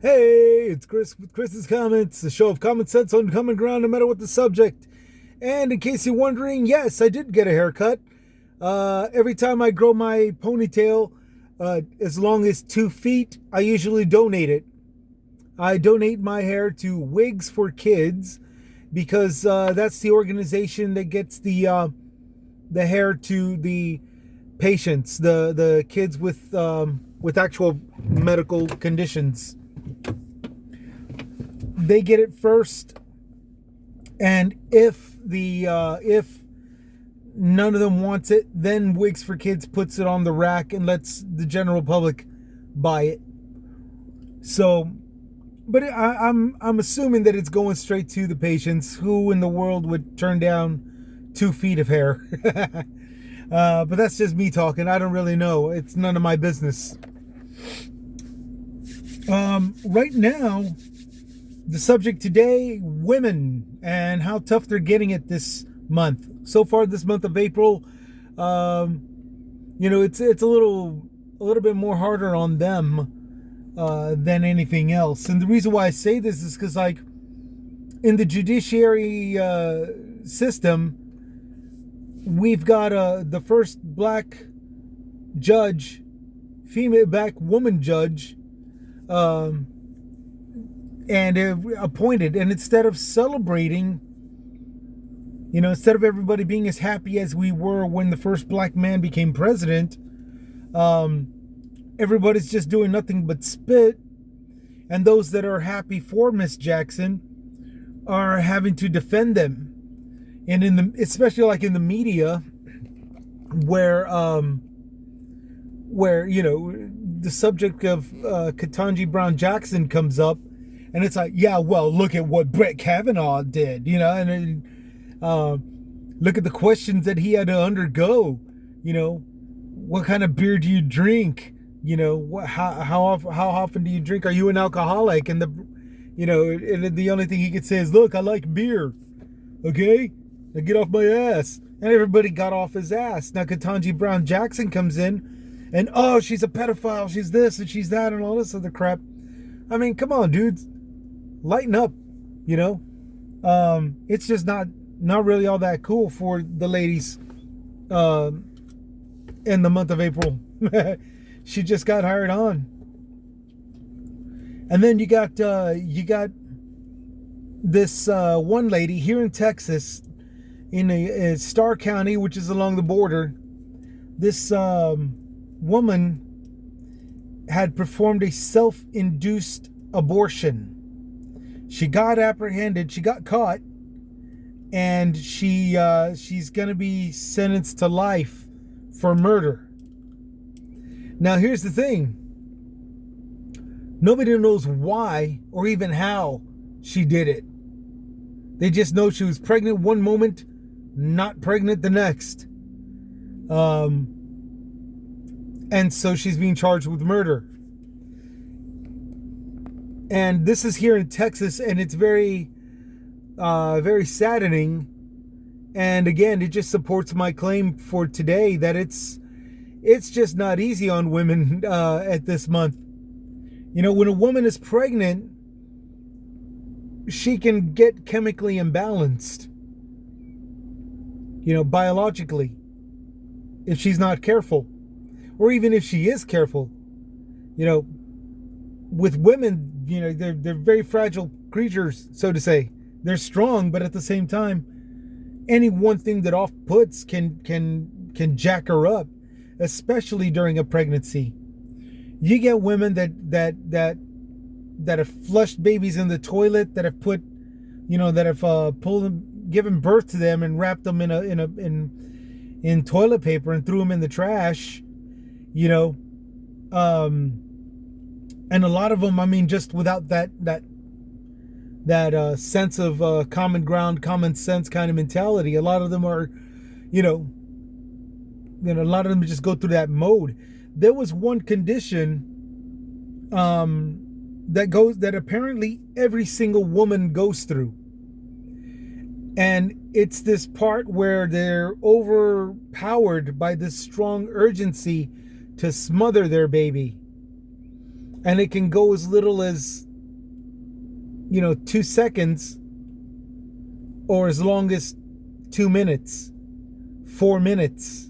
Hey, it's Chris with Chris's Comments, the show of common sense on common ground no matter what the subject. And in case you're wondering, yes, I did get a haircut. Every time I grow my ponytail, as long as 2 feet, I usually donate it. I donate my hair to Wigs for Kids because that's the organization that gets the hair to the patients, the kids with actual medical conditions. They get it first, and if none of them wants it, then Wigs for Kids puts it on the rack and lets the general public buy it. So, but I'm assuming that it's going straight to the patients. Who in the world would turn down 2 feet of hair? But that's just me talking. I don't really know. It's none of my business. Right now, the subject today, women and how tough they're getting it this month. So far, this month of April, it's a little bit more harder on them than anything else. And the reason why I say this is because, like, in the judiciary system, we've got the first black judge, female black woman judge, and appointed. And instead of celebrating, instead of everybody being as happy as we were when the first black man became president, everybody's just doing nothing but spit. And those that are happy for Miss Jackson are having to defend them. And especially like in the media, where the subject of Ketanji Brown Jackson comes up, and it's like, yeah, well, look at what Brett Kavanaugh did, and look at the questions that he had to undergo. What kind of beer do you drink? How often do you drink? Are you an alcoholic? And the only thing he could say is, look, I like beer. Okay, now get off my ass. And everybody got off his ass. Now Ketanji Brown Jackson comes in, and she's a pedophile, she's this and she's that and all this other crap. I mean, come on, dudes, lighten up. It's just not really all that cool for the ladies in the month of April. She just got hired on. And then you got this one lady here in Texas, in a Starr County, which is along the border. This woman had performed a self-induced abortion. She got apprehended, she got caught, and she's going to be sentenced to life for murder. Now, here's the thing. Nobody knows why or even how she did it. They just know she was pregnant one moment, not pregnant the next. And so she's being charged with murder. And this is here in Texas, and it's very, very saddening. And again, it just supports my claim for today that it's just not easy on women at this month. When a woman is pregnant, she can get chemically imbalanced, biologically, if she's not careful. Or even if she is careful. With women, they're very fragile creatures, so to say. They're strong, but at the same time, any one thing that off puts can jack her up, especially during a pregnancy. You get women that have flushed babies in the toilet, that have put, that have pulled them, given birth to them, and wrapped them in toilet paper and threw them in the trash. And a lot of them, I mean, just without that sense of common ground, common sense kind of mentality. A lot of them are, a lot of them just go through that mode. There was one condition that apparently every single woman goes through. And it's this part where they're overpowered by this strong urgency to smother their baby. And it can go as little as 2 seconds, or as long as 2 minutes, 4 minutes.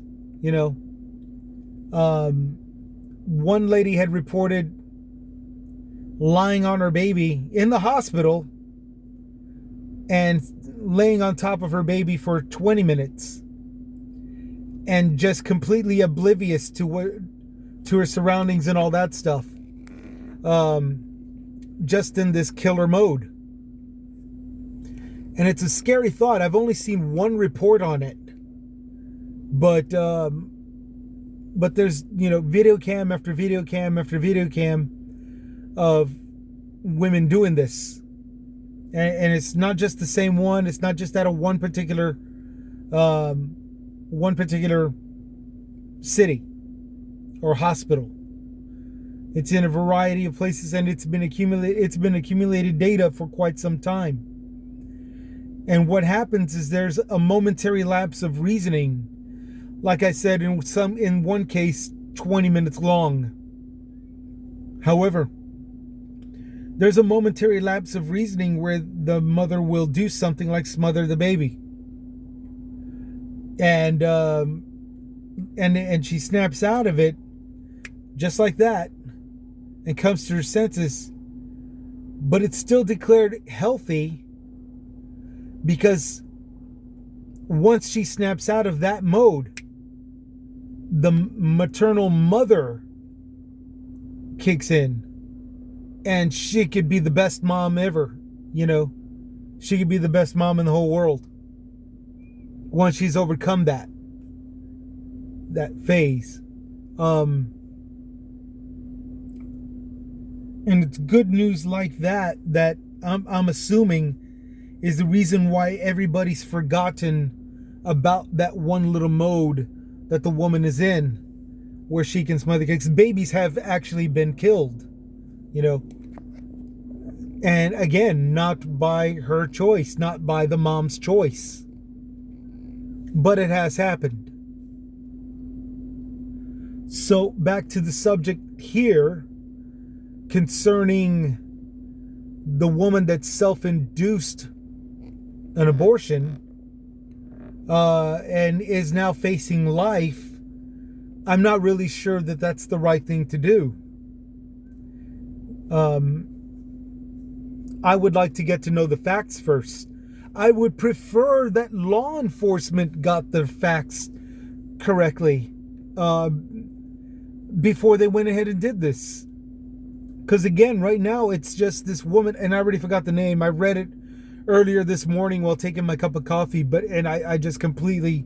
One lady had reported lying on her baby in the hospital and laying on top of her baby for 20 minutes and just completely oblivious to her surroundings and all that stuff. Just in this killer mode. And it's a scary thought. I've only seen one report on it. But there's, video cam after video cam after video cam of women doing this. And it's not just the same one. It's not just out of one particular city or hospital. It's in a variety of places, and it's been accumulated data for quite some time. And what happens is there's a momentary lapse of reasoning. Like I said, in one case, 20 minutes long. However, there's a momentary lapse of reasoning where the mother will do something like smother the baby. And she snaps out of it just like that and comes to her senses. But it's still declared healthy because once she snaps out of that mode, the maternal mother kicks in, and she could be the best mom ever. She could be the best mom in the whole world once she's overcome that phase. And it's good news like that I'm assuming is the reason why everybody's forgotten about that one little mode that the woman is in, where she can smother cakes. Babies have actually been killed, and again, not by her choice, not by the mom's choice, but it has happened. So back to the subject here concerning the woman that self-induced an abortion and is now facing life. I'm not really sure that that's the right thing to do. I would like to get to know the facts first. I would prefer that law enforcement got the facts correctly before they went ahead and did this. Because again, right now, it's just this woman, and I already forgot the name. I read it earlier this morning while taking my cup of coffee, and I just completely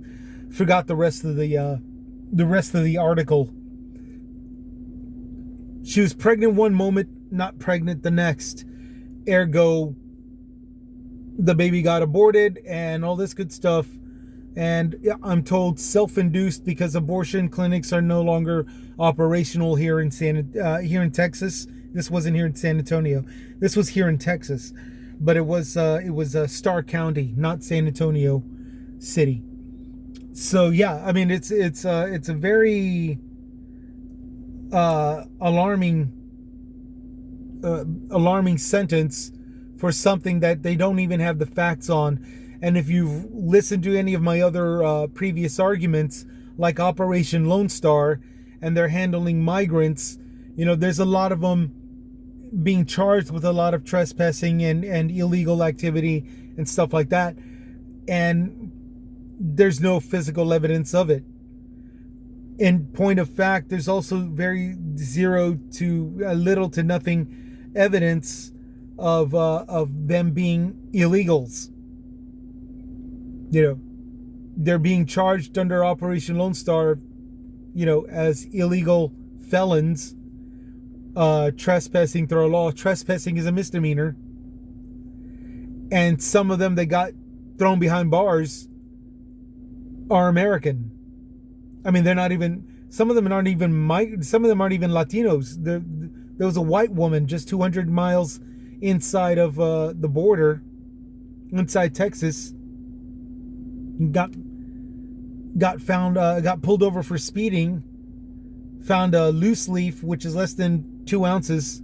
forgot the rest of the article. She was pregnant one moment, not pregnant the next. Ergo, the baby got aborted and all this good stuff. And I'm told self-induced because abortion clinics are no longer operational here in Texas. This wasn't here in San Antonio. This was here in Texas. But it was Starr County, not San Antonio City. So yeah, I mean it's a very alarming sentence for something that they don't even have the facts on. And if you've listened to any of my other previous arguments, like Operation Lone Star, and they're handling migrants, there's a lot of them being charged with a lot of trespassing and illegal activity and stuff like that. And there's no physical evidence of it. In point of fact, there's also very little to nothing evidence of them being illegals. They're being charged under Operation Lone Star, as illegal felons, trespassing through a law. Trespassing is a misdemeanor. And some of them that got thrown behind bars are American. I mean, they're not even, some of them aren't even Latinos. There was a white woman just 200 miles inside of the border, inside Texas, got pulled over for speeding, found a loose leaf, which is less than 2 ounces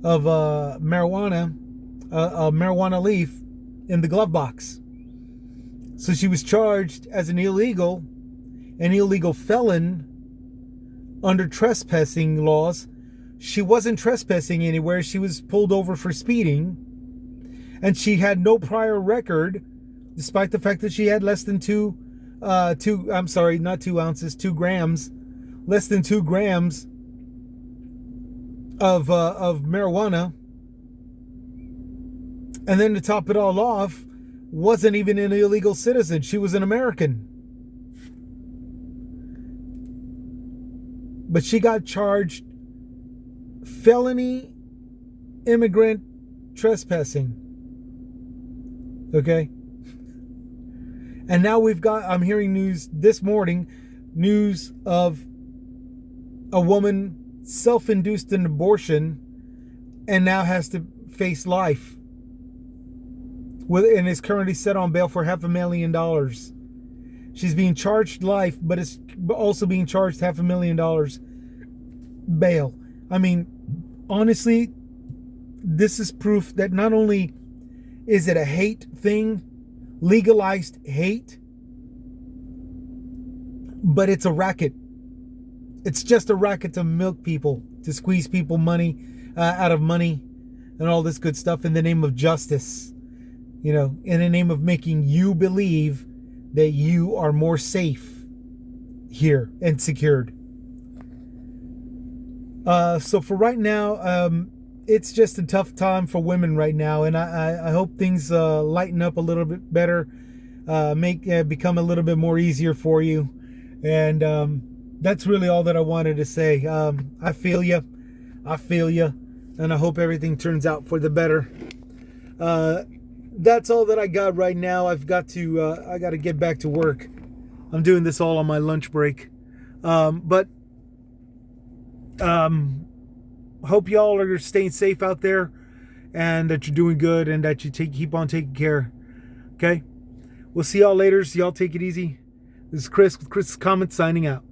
of marijuana, a marijuana leaf in the glove box. So she was charged as an illegal felon under trespassing laws. She wasn't trespassing anywhere. She was pulled over for speeding, and she had no prior record, despite the fact that she had less than 2 grams, less than 2 grams of marijuana. And then to top it all off, wasn't even an illegal citizen. She was an American. But she got charged felony immigrant trespassing. Okay? And now I'm hearing news this morning, news of a woman self-induced an abortion and now has to face life. And is currently set on bail for $500,000. She's being charged life, but is also being charged $500,000 bail. I mean, honestly, this is proof that not only is it a hate thing, legalized hate, but it's a racket. It's just a racket to milk people, to squeeze people money out of money and all this good stuff in the name of justice. You know, in the name of making you believe that you are more safe here and secured. So for right now, it's just a tough time for women right now, and I hope things lighten up a little bit better, become a little bit more easier for you, and that's really all that I wanted to say. I feel you, and I hope everything turns out for the better. That's all that I got right now. I got to get back to work. I'm doing this all on my lunch break. But hope y'all are staying safe out there, and that you're doing good, and that you keep on taking care. Okay? We'll see y'all later. So y'all take it easy. This is Chris with Chris's Comments signing out.